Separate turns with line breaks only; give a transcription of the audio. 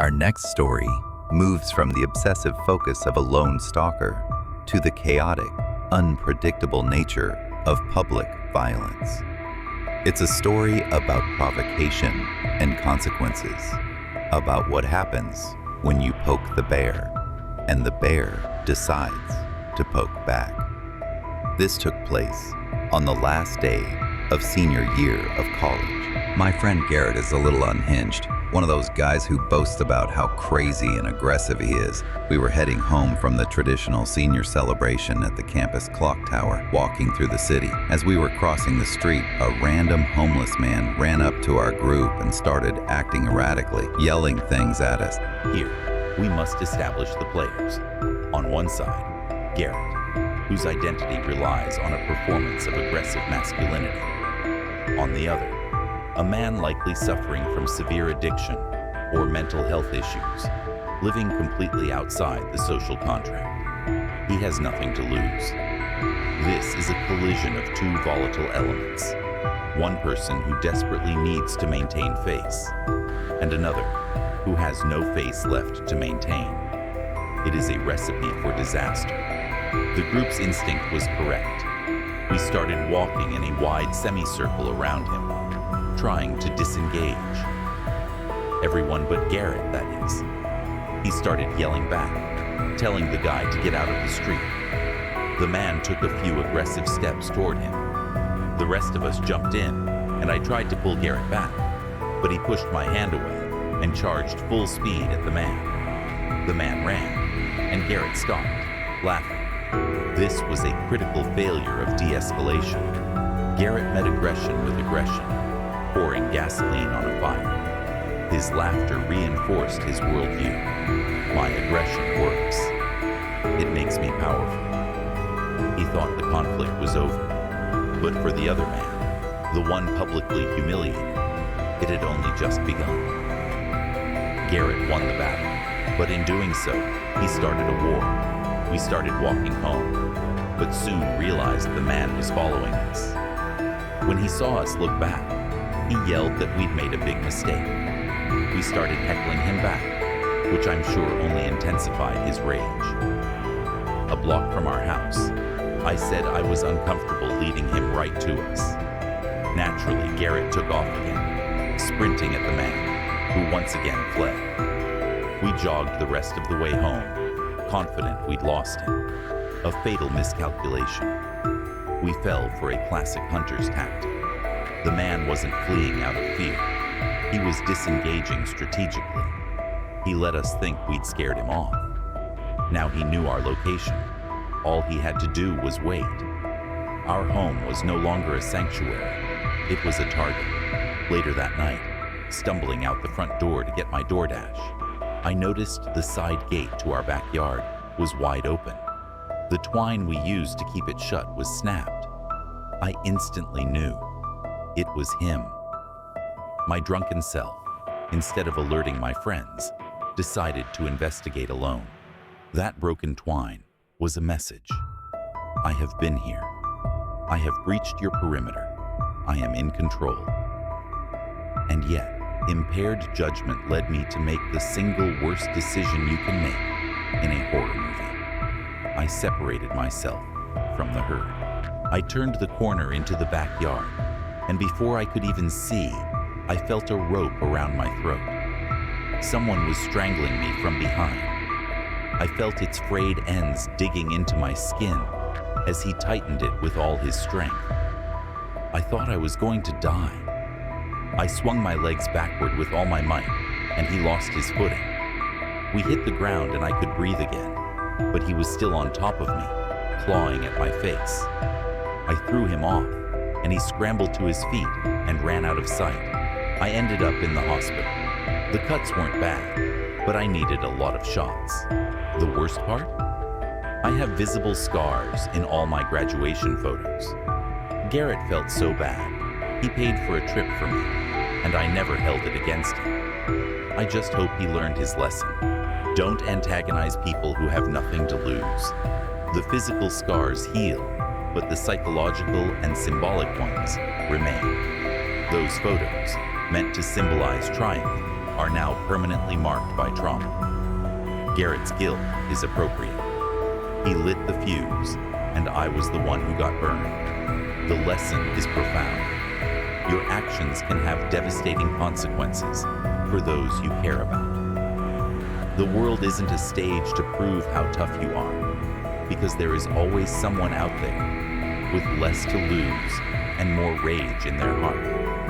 Our next story moves from the obsessive focus of a lone stalker to the chaotic, unpredictable nature of public violence. It's a story about provocation and consequences, about what happens when you poke the bear, and the bear decides to poke back. This took place on the last day of senior year of college. My friend Garrett is a little unhinged, one of those guys who boasts about how crazy and aggressive he is. We were heading home from the traditional senior celebration at the campus clock tower, walking through the city. As we were crossing the street, a random homeless man ran up to our group and started acting erratically, yelling things at us.
Here, we must establish the players. On one side, Garrett, whose identity relies on a performance of aggressive masculinity. On the other, a man likely suffering from severe addiction or mental health issues, living completely outside the social contract. He has nothing to lose. This is a collision of two volatile elements. One person who desperately needs to maintain face, and another who has no face left to maintain. It is a recipe for disaster. The group's instinct was correct. We started walking in a wide semicircle around him, trying to disengage. Everyone but Garrett, that is. He started yelling back, telling the guy to get out of the street. The man took a few aggressive steps toward him. The rest of us jumped in, and I tried to pull Garrett back, but he pushed my hand away and charged full speed at the man. The man ran, and Garrett stopped, laughing. This was a critical failure of de-escalation. Garrett met aggression with aggression, pouring gasoline on a fire. His laughter reinforced his worldview. My aggression works. It makes me powerful. He thought the conflict was over. But for the other man, the one publicly humiliated, it had only just begun. Garrett won the battle, but in doing so, he started a war. We started walking home, but soon realized the man was following us. When he saw us look back, he yelled that we'd made a big mistake. We started heckling him back, which I'm sure only intensified his rage. A block from our house, I said I was uncomfortable leading him right to us. Naturally, Garrett took off again, sprinting at the man, who once again fled. We jogged the rest of the way home, confident we'd lost him. A fatal miscalculation. We fell for a classic hunter's tactic. The man wasn't fleeing out of fear. He was disengaging strategically. He let us think we'd scared him off. Now he knew our location. All he had to do was wait. Our home was no longer a sanctuary. It was a target. Later that night, stumbling out the front door to get my DoorDash, I noticed the side gate to our backyard was wide open. The twine we used to keep it shut was snapped. I instantly knew. It was him. My drunken self, instead of alerting my friends, decided to investigate alone. That broken twine was a message. I have been here. I have breached your perimeter. I am in control. And yet, impaired judgment led me to make the single worst decision you can make in a horror movie. I separated myself from the herd. I turned the corner into the backyard, and before I could even see, I felt a rope around my throat. Someone was strangling me from behind. I felt its frayed ends digging into my skin as he tightened it with all his strength. I thought I was going to die. I swung my legs backward with all my might, and he lost his footing. We hit the ground and I could breathe again, but he was still on top of me, clawing at my face. I threw him off, and he scrambled to his feet and ran out of sight. I ended up in the hospital. The cuts weren't bad, but I needed a lot of shots. The worst part? I have visible scars in all my graduation photos. Garrett felt so bad. He paid for a trip for me, and I never held it against him. I just hope he learned his lesson. Don't antagonize people who have nothing to lose. The physical scars heal, but the psychological and symbolic ones remain. Those photos, meant to symbolize triumph, are now permanently marked by trauma. Garrett's guilt is appropriate. He lit the fuse, and I was the one who got burned. The lesson is profound. Your actions can have devastating consequences for those you care about. The world isn't a stage to prove how tough you are, because there is always someone out there with less to lose and more rage in their heart.